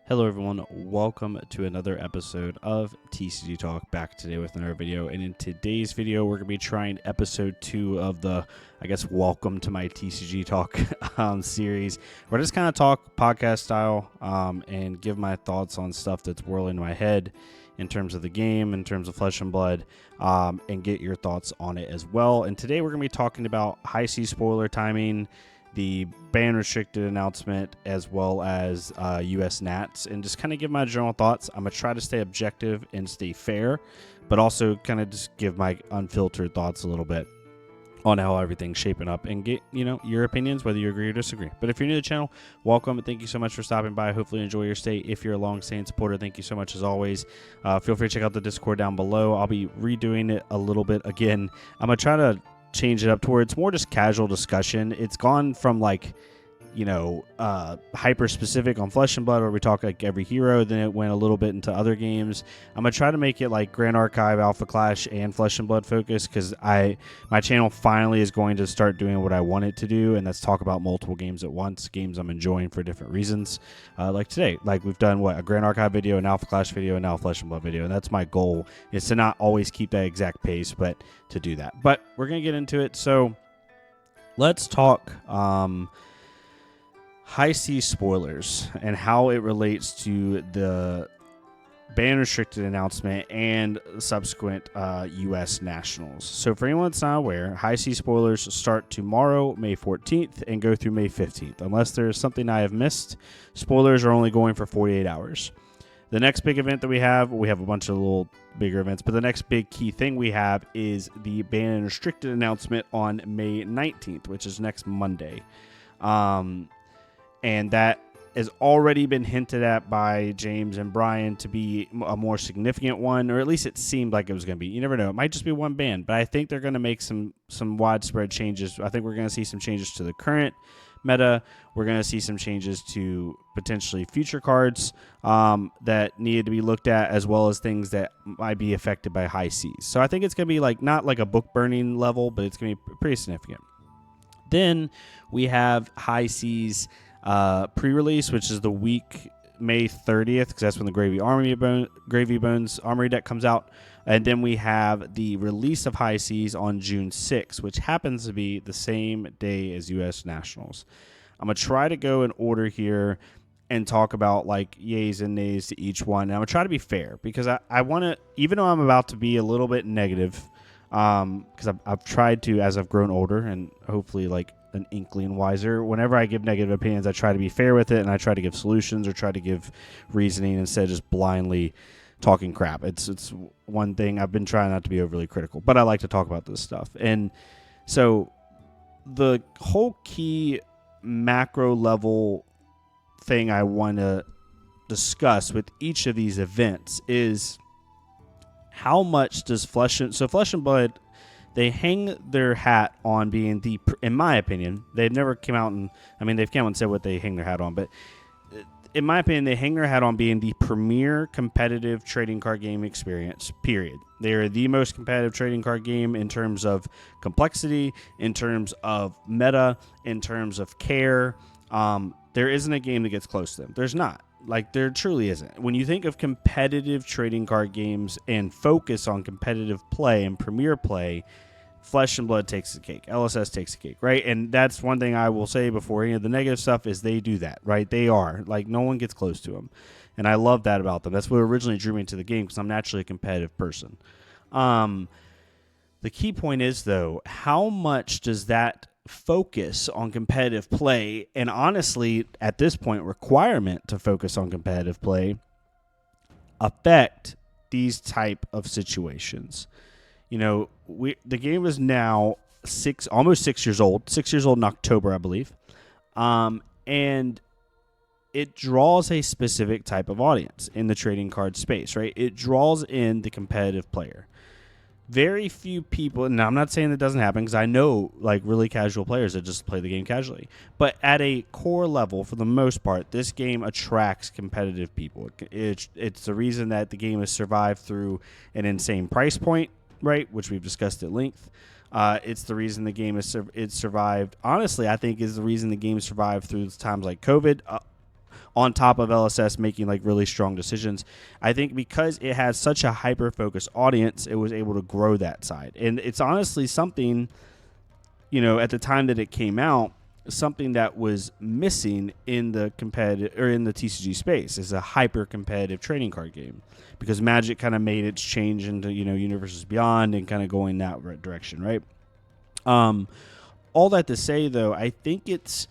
Hello everyone, welcome to another episode of TCG Talk, back today with another video. And in today's video, we're going to be trying episode 2 of the, welcome to my TCG Talk series. We're just kind of talk podcast style and give my thoughts on stuff that's whirling in my head in terms of the game, in terms of Flesh and Blood, and get your thoughts on it as well. And today we're going to be talking about high C spoiler timing, the ban restricted announcement, as well as US Nats, and just kind of give my general thoughts. I'm going to try to stay objective and stay fair, but also kind of just give my unfiltered thoughts a little bit on how everything's shaping up and get, your opinions, whether you agree or disagree. But if you're new to the channel, welcome and thank you so much for stopping by. Hopefully you enjoy your stay. If you're a long-standing supporter, thank you so much as always. Feel free to check out the Discord down below. I'll be redoing it a little bit again. I'm going to try to change it up to where it's more just casual discussion. It's gone from hyper specific on Flesh and Blood, where we talk like every hero. Then it went a little bit into other games. I'm gonna try to make it like Grand Archive, Alpha Clash, and Flesh and Blood focus, because my channel finally is going to start doing what I want it to do, and that's talk about multiple games at once, games I'm enjoying for different reasons. Like today, like we've done a Grand Archive video, an Alpha Clash video, and now a Flesh and Blood video, and that's my goal, is to not always keep that exact pace, but to do that. But we're gonna get into it. So let's talk high C spoilers and how it relates to the ban restricted announcement and subsequent U.S. Nationals. So for anyone that's not aware, high C spoilers start tomorrow, May 14th, and go through May 15th. Unless there's something I have missed, spoilers are only going for 48 hours. The next big event that we have a bunch of little bigger events, but the next big key thing we have is the ban and restricted announcement on May 19th, which is next Monday. And that has already been hinted at by James and Brian to be a more significant one, or at least it seemed like it was going to be. You never know. It might just be one ban, but I think they're going to make some widespread changes. I think we're going to see some changes to the current meta. We're going to see some changes to potentially future cards that needed to be looked at, as well as things that might be affected by high Cs. So I think it's going to be not like a book burning level, but it's going to be pretty significant. Then we have high Cs pre-release, which is the week May 30th, because that's when the Gravy Bones Armory deck comes out. And then we have the release of high Cs on June 6th, which happens to be the same day as U.S. Nationals. I'm going to try to go in order here and talk about yays and nays to each one. And I'm going to try to be fair, because I want to, even though I'm about to be a little bit negative, because I've tried to, as I've grown older and hopefully an inkling wiser, whenever I give negative opinions, I try to be fair with it, and I try to give solutions or try to give reasoning instead of just blindly talking crap. It's one thing I've been trying not to be overly critical, but I like to talk about this stuff. And so the whole key macro level thing I want to discuss with each of these events is how much does Flesh and Blood, they hang their hat on being in my opinion, they've never came out and, they've come out and said what they hang their hat on, but in my opinion, they hang their hat on being the premier competitive trading card game experience, period. They are the most competitive trading card game in terms of complexity, in terms of meta, in terms of care. There isn't a game that gets close to them. There's not. There truly isn't. When you think of competitive trading card games and focus on competitive play and premier play, Flesh and Blood takes the cake. LSS takes the cake, right? And that's one thing I will say before any of the negative stuff is they do that, right? They are. No one gets close to them. And I love that about them. That's what originally drew me into the game, because I'm naturally a competitive person. The key point is, though, how much does that focus on competitive play, and honestly, at this point, requirement to focus on competitive play, affect these type of situations? The game is now almost 6 years old. 6 years old in October, I believe, and it draws a specific type of audience in the trading card space, right? It draws in the competitive player. Very few people, and I'm not saying that doesn't happen, because I know really casual players that just play the game casually. But at a core level, for the most part, this game attracts competitive people. It's the reason that the game has survived through an insane price point, right, which we've discussed at length. It's the reason the game has survived. Honestly, I think is the reason the game survived through times like COVID. on top of LSS making like really strong decisions. I think because it has such a hyper focused audience, it was able to grow that side. And it's honestly something, at the time that it came out, something that was missing in the competitive or in the TCG space is a hyper competitive trading card game, because Magic kind of made its change into Universes Beyond and kind of going that direction, right? All that to say, though, I think its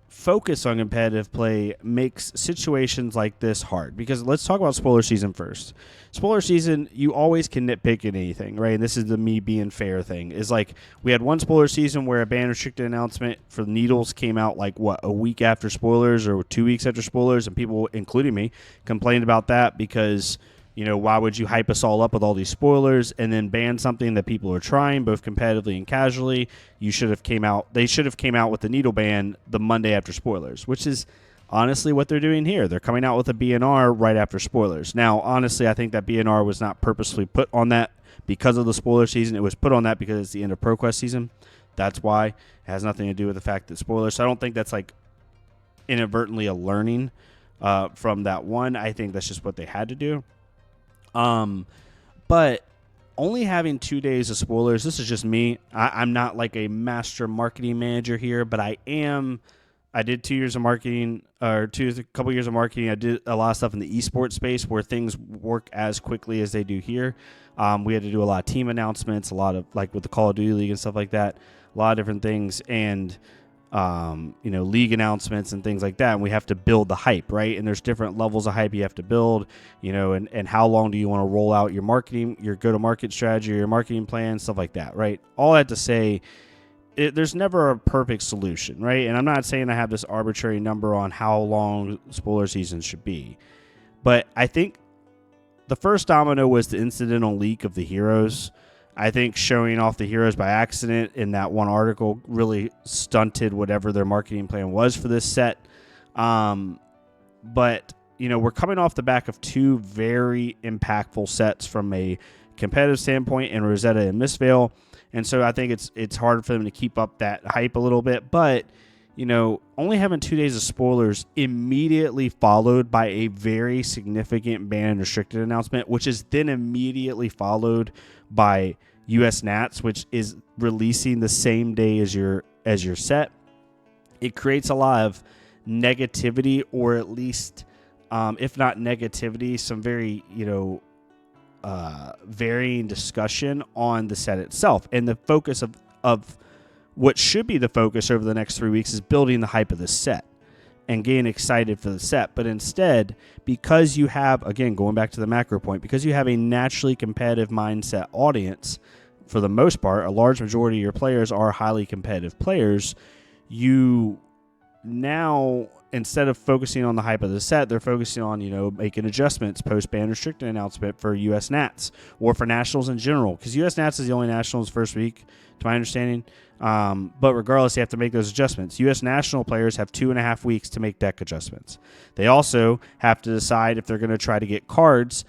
focus on competitive play makes situations like this hard, because let's talk about spoiler season first. Spoiler season, you always can nitpick at anything, right? And this is the me being fair thing. Is like we had one spoiler season where a ban restricted announcement for Needles came out like a week after spoilers or 2 weeks after spoilers, and people, including me, complained about that because why would you hype us all up with all these spoilers and then ban something that people are trying both competitively and casually? They should have came out with the Needle ban the Monday after spoilers, which is honestly what they're doing here. They're coming out with a BNR right after spoilers. Now, honestly, I think that BNR was not purposely put on that because of the spoiler season. It was put on that because it's the end of ProQuest season. That's why. It has nothing to do with the fact that spoilers. So I don't think that's like inadvertently a learning from that one. I think that's just what they had to do. But only having 2 days of spoilers, this is just me. I'm not like a master marketing manager here, but I did 2 years of marketing, or a couple years of marketing. I did a lot of stuff in the esports space where things work as quickly as they do here. We had to do a lot of team announcements, a lot of like with the Call of Duty League and stuff like that, a lot of different things. And league announcements and things like that, and we have to build the hype, right? And there's different levels of hype you have to build, and how long do you want to roll out your marketing, your go-to-market strategy, your marketing plan, stuff like that, right? All that to say, there's never a perfect solution, right? And I'm not saying I have this arbitrary number on how long spoiler seasons should be, but I think the first domino was the incidental leak of the heroes. I think showing off the heroes by accident in that one article really stunted whatever their marketing plan was for this set. But, we're coming off the back of two very impactful sets from a competitive standpoint in Rosetta and Mistveil. And so I think it's hard for them to keep up that hype a little bit. But, only having 2 days of spoilers immediately followed by a very significant ban and restricted announcement, which is then immediately followed by US Nats, which is releasing the same day as your set. It creates a lot of negativity, or at least, if not negativity, some very, varying discussion on the set itself. And the focus of what should be the focus over the next 3 weeks is building the hype of the set and getting excited for the set. But instead, because you have, again, going back to the macro point, because you have a naturally competitive mindset audience, for the most part, a large majority of your players are highly competitive players, you now, instead of focusing on the hype of the set, they're focusing on, making adjustments post-ban restricted announcement for US Nats or for Nationals in general, because US Nats is the only Nationals first week, to my understanding. But regardless, they have to make those adjustments. U.S. national players have 2.5 weeks to make deck adjustments. They also have to decide if they're going to try to get cards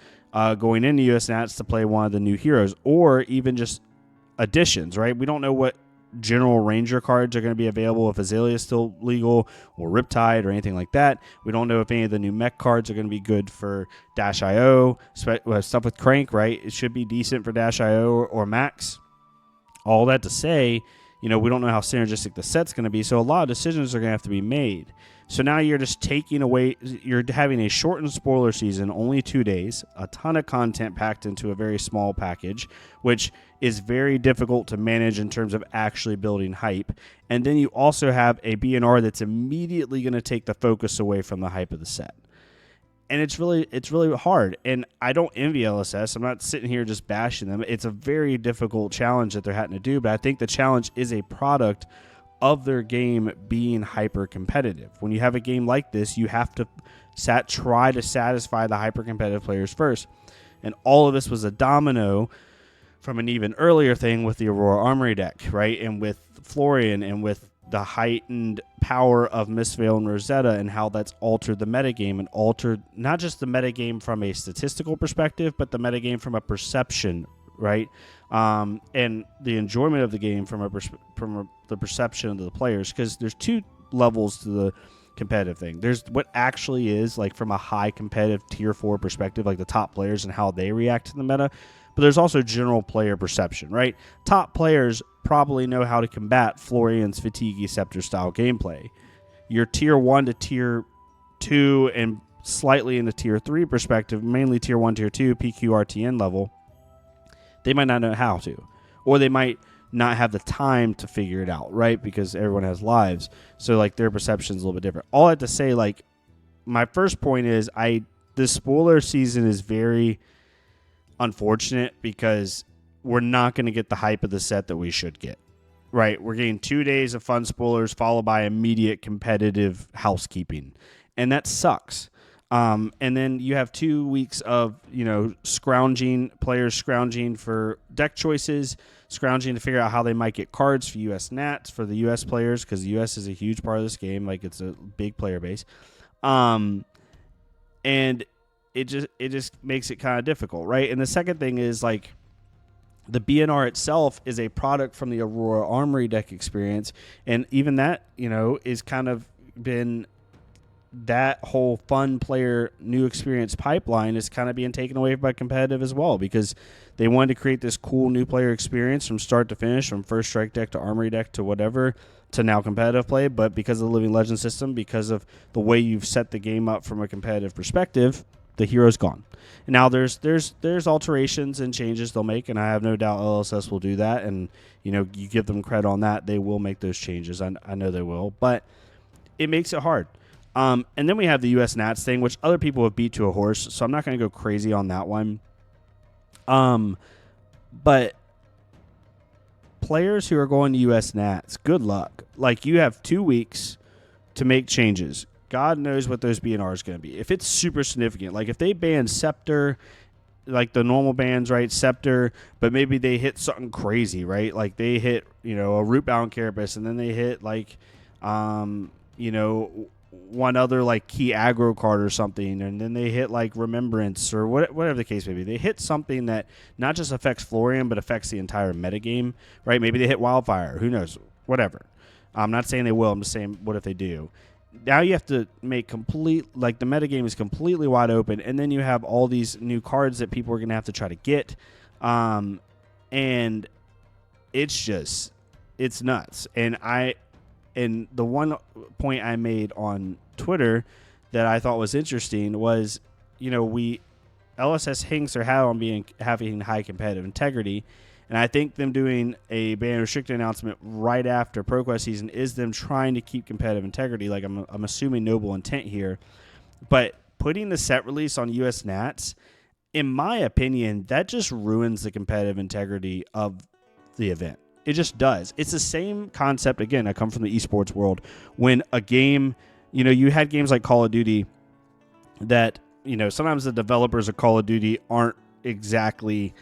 going into U.S. Nats to play one of the new heroes, or even just additions, right? We don't know what general Ranger cards are going to be available, if Azalea is still legal, or Riptide, or anything like that. We don't know if any of the new mech cards are going to be good for Dash.io. Stuff with Crank, right? It should be decent for Dash.io or Max. All that to say, we don't know how synergistic the set's going to be, so a lot of decisions are going to have to be made. So now you're just taking away, you're having a shortened spoiler season, only 2 days, a ton of content packed into a very small package, which is very difficult to manage in terms of actually building hype. And then you also have a BNR that's immediately going to take the focus away from the hype of the set. And it's really hard. And I don't envy LSS. I'm not sitting here just bashing them. It's a very difficult challenge that they're having to do, but I think the challenge is a product of their game being hyper competitive. When you have a game like this, you have to try to satisfy the hyper competitive players first. And all of this was a domino from an even earlier thing with the Aurora Armory deck, right? And with Florian, and with the heightened power of Mistveil and Rosetta, and how that's altered the metagame, and altered not just the metagame from a statistical perspective, but the metagame from a perception, right? And the enjoyment of the game from the perception of the players, because there's two levels to competitive thing. There's what actually is like from a high competitive tier 4 perspective, like the top players and how they react to the meta. But there's also general player perception, right? Top players probably know how to combat Florian's Fatigue Scepter style gameplay. Your tier 1 to tier 2 and slightly in the tier 3 perspective, mainly tier 1, tier 2, PQRTN level, they might not know how to. Or they might not have the time to figure it out, right? Because everyone has lives. So, like, their perception is a little bit different. All I have to say, like, my first point is this spoiler season is very unfortunate because we're not going to get the hype of the set that we should get, right? We're getting 2 days of fun spoilers followed by immediate competitive housekeeping, and that sucks. And then you have 2 weeks of, players scrounging for deck choices, scrounging to figure out how they might get cards for US Nats for the US players, because the US is a huge part of this game. Like, it's a big player base. And it just makes it kind of difficult, right? And the second thing is, like, the BNR itself is a product from the Aurora Armory deck experience, and even that, is kind of been that whole fun player new experience pipeline is kind of being taken away by competitive as well, because they wanted to create this cool new player experience from start to finish, from first strike deck to armory deck to whatever, to now competitive play. But because of the Living Legend system, because of the way you've set the game up from a competitive perspective, the hero's gone. And now there's alterations and changes they'll make, and I have no doubt LSS will do that. And you give them credit on that, they will make those changes. I know they will, but it makes it hard. And then we have the US Nats thing, which other people have beat to a horse, so I'm not going to go crazy on that one. But players who are going to US Nats, good luck. Like, you have 2 weeks to make changes. God knows what those BNR is going to be. If it's super significant, like if they ban Scepter, like the normal bans, right? Scepter, but maybe they hit something crazy, right? Like they hit, a Rootbound Carapace, and then they hit like, one other like key aggro card or something, and then they hit like Remembrance or whatever the case may be. They hit something that not just affects Florian, but affects the entire metagame, right? Maybe they hit Wildfire. Who knows? Whatever. I'm not saying they will. I'm just saying, what if they do? Now you have to make the metagame is completely wide open, and then you have all these new cards that people are going to have to try to get, and it's nuts. And the one point I made on Twitter that I thought was interesting was, LSS hangs their hat on having high competitive integrity. And I think them doing a ban restricted announcement right after ProQuest season is them trying to keep competitive integrity. Like, I'm assuming noble intent here. But putting the set release on US Nats, in my opinion, that just ruins the competitive integrity of the event. It just does. It's the same concept. Again, I come from the esports world. When a game, you had games like Call of Duty that, sometimes the developers of Call of Duty aren't exactly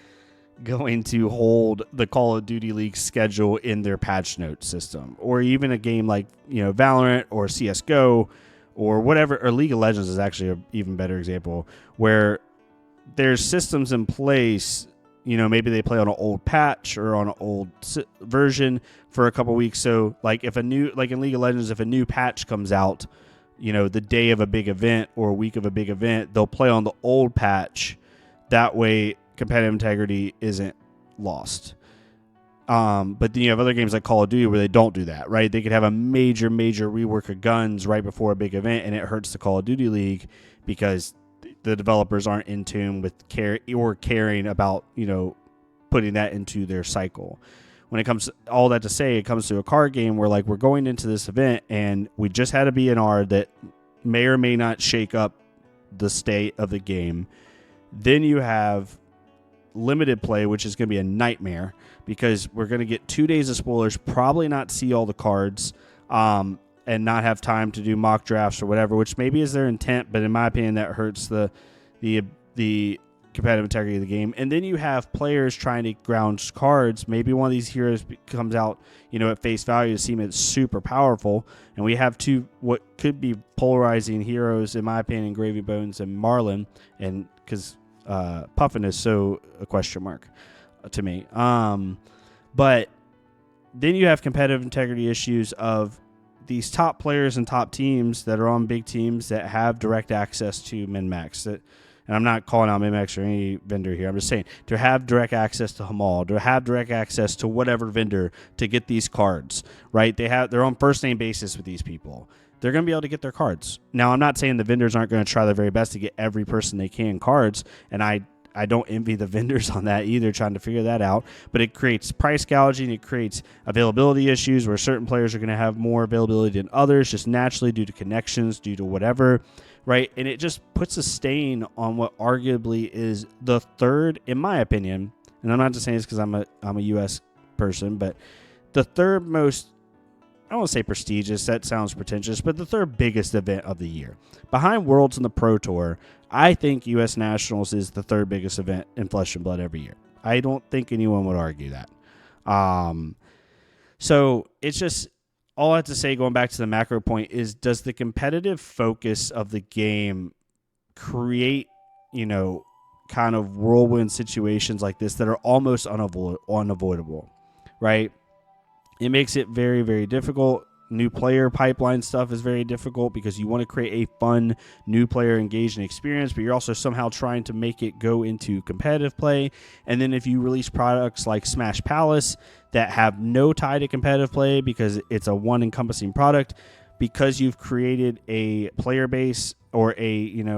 going to hold the Call of Duty League schedule in their patch note system. Or even a game like, Valorant or CSGO or whatever, or League of Legends is actually an even better example, where there's systems in place. Maybe they play on an old patch or on an old version for a couple weeks. So, like, in League of Legends, if a new patch comes out, the day of a big event or a week of a big event, they'll play on the old patch. That way, competitive integrity isn't lost. But then you have other games like Call of Duty where they don't do that, right? They could have a major rework of guns right before a big event, and it hurts the Call of Duty League because the developers aren't in tune with caring about, putting that into their cycle. When it comes to all that to say, it comes to a card game where, like, we're going into this event and we just had a BNR that may or may not shake up the state of the game. Then you have limited play, which is going to be a nightmare because we're going to get 2 days of spoilers, probably not see all the cards, and not have time to do mock drafts or whatever, which maybe is their intent, but in my opinion, that hurts the competitive integrity of the game. And then you have players trying to ground cards. Maybe one of these heroes comes out, at face value to seem it's super powerful, and we have two what could be polarizing heroes, in my opinion, Gravy Bones and Marlin, and because Puffin is so a question mark to me. But then you have competitive integrity issues of these top players and top teams that are on big teams that have direct access to min-max. And I'm not calling out min-max or any vendor here. I'm just saying to have direct access to Hamal, to have direct access to whatever vendor to get these cards, right? They're on first name basis with these people. They're going to be able to get their cards. Now, I'm not saying the vendors aren't going to try their very best to get every person they can cards, and I don't envy the vendors on that either, trying to figure that out. But it creates price gouging. It creates availability issues where certain players are going to have more availability than others, just naturally due to connections, due to whatever, right? And it just puts a stain on what arguably is the third, in my opinion, and I'm not just saying this because I'm a U.S. person, but the third most, I don't want to say prestigious, that sounds pretentious, but the third biggest event of the year. Behind Worlds and the Pro Tour, I think U.S. Nationals is the third biggest event in Flesh and Blood every year. I don't think anyone would argue that. So it's just, all I have to say, going back to the macro point, is does the competitive focus of the game create, kind of whirlwind situations like this that are almost unavoidable, right? It makes it very, very difficult. New player pipeline stuff is very difficult because you want to create a fun new player engaging experience, but you're also somehow trying to make it go into competitive play. And then if you release products like Smash Palace that have no tie to competitive play because it's a one encompassing product, because you've created a player base or an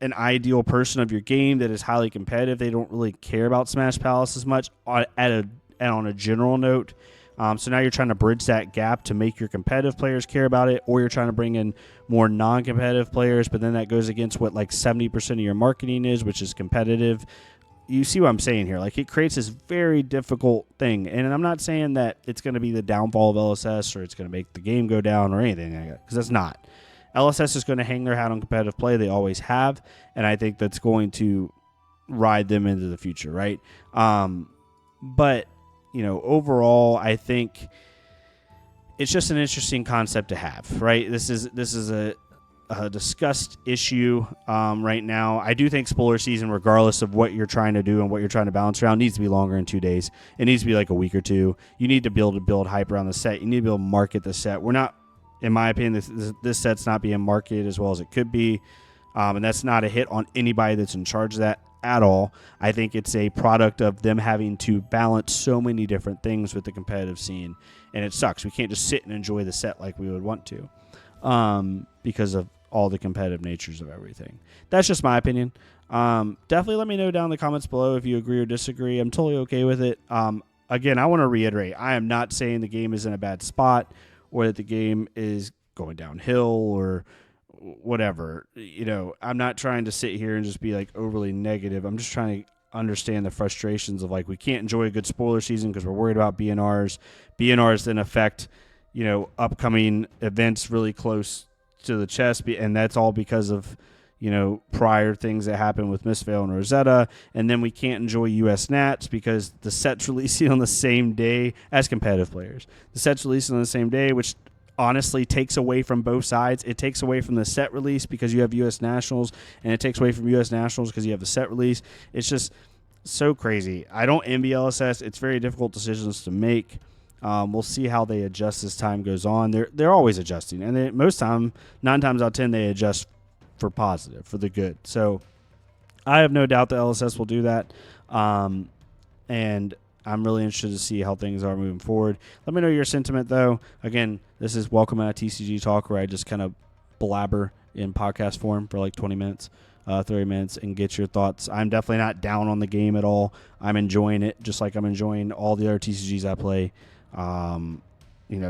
ideal person of your game that is highly competitive, they don't really care about Smash Palace as much on a general note. So now you're trying to bridge that gap to make your competitive players care about it, or you're trying to bring in more non-competitive players, but then that goes against what like 70% of your marketing is, which is competitive. You see what I'm saying here? Like, it creates this very difficult thing. And I'm not saying that it's going to be the downfall of LSS or it's going to make the game go down or anything like that, because that's not. LSS is going to hang their hat on competitive play. They always have. And I think that's going to ride them into the future, right? But, overall, I think it's just an interesting concept to have, right? This is a discussed issue right now. I do think spoiler season, regardless of what you're trying to do and what you're trying to balance around, needs to be longer than 2 days. It needs to be like a week or two. You need to be able to build hype around the set. You need to be able to market the set. We're not, in my opinion, this set's not being marketed as well as it could be. And that's not a hit on anybody that's in charge of that at all. I think it's a product of them having to balance so many different things with the competitive scene. And it sucks. We can't just sit and enjoy the set like we would want to because of all the competitive natures of everything. That's just my opinion. Definitely let me know down in the comments below if you agree or disagree. I'm totally okay with it. Again, I want to reiterate, I am not saying the game is in a bad spot or that the game is going downhill or whatever. I'm not trying to sit here and just be like overly negative. I'm just trying to understand the frustrations of like, we can't enjoy a good spoiler season because we're worried about BNRs. BNRs then affect, upcoming events really close to the chest, and that's all because of prior things that happened with Mistveil and Rosetta. And then we can't enjoy US Nats because the set's releasing on the same day as competitive players. The set's releasing on the same day, which honestly takes away from both sides. It takes away from the set release because you have US Nationals, and it takes away from US Nationals because you have the set release. It's just so crazy. I don't envy LSS. It's very difficult decisions to make. We'll see how they adjust as time goes on. They're always adjusting, and most time, 9 times out of 10, they adjust for positive, for the good. So I have no doubt that LSS will do that, and I'm really interested to see how things are moving forward. Let me know your sentiment, though. Again, this is Welcome at TCG Talk, where I just kind of blabber in podcast form for like 20 minutes. 30 minutes and get your thoughts. I'm definitely not down on the game at all. I'm enjoying it just like I'm enjoying all the other TCGs I play.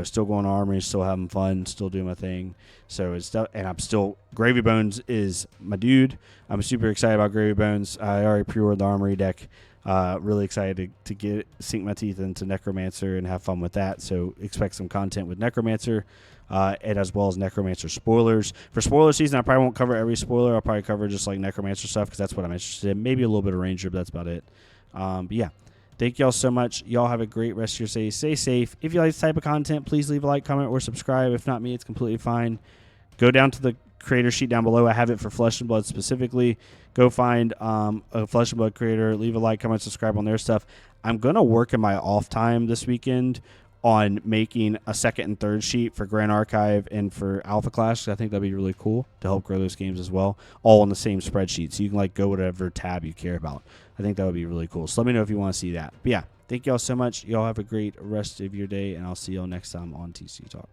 Still going to Armory, still having fun, still doing my thing. So and I'm still, Gravy Bones is my dude. I'm super excited about Gravy Bones. I already pre-ordered the Armory deck. Really excited to sink my teeth into Necromancer and have fun with that. So expect some content with Necromancer, and as well as Necromancer spoilers. For spoiler season, I probably won't cover every spoiler. I'll probably cover just like Necromancer stuff because that's what I'm interested in. Maybe a little bit of Ranger, but that's about it. But yeah. Thank y'all so much. Y'all have a great rest of your day. Stay safe. If you like this type of content, please leave a like, comment, or subscribe. If not me, it's completely fine. Go down to the creator sheet down below. I have it for Flesh and Blood specifically. Go find a Flesh and Blood creator. Leave a like, comment, subscribe on their stuff. I'm going to work in my off time this weekend on making a second and third sheet for Grand Archive and for Alpha Clash. I think that'd be really cool to help grow those games as well, all on the same spreadsheet. So you can like go whatever tab you care about. I think that would be really cool. So let me know if you want to see that. But yeah, thank y'all so much. Y'all have a great rest of your day, and I'll see y'all next time on TCG Talk.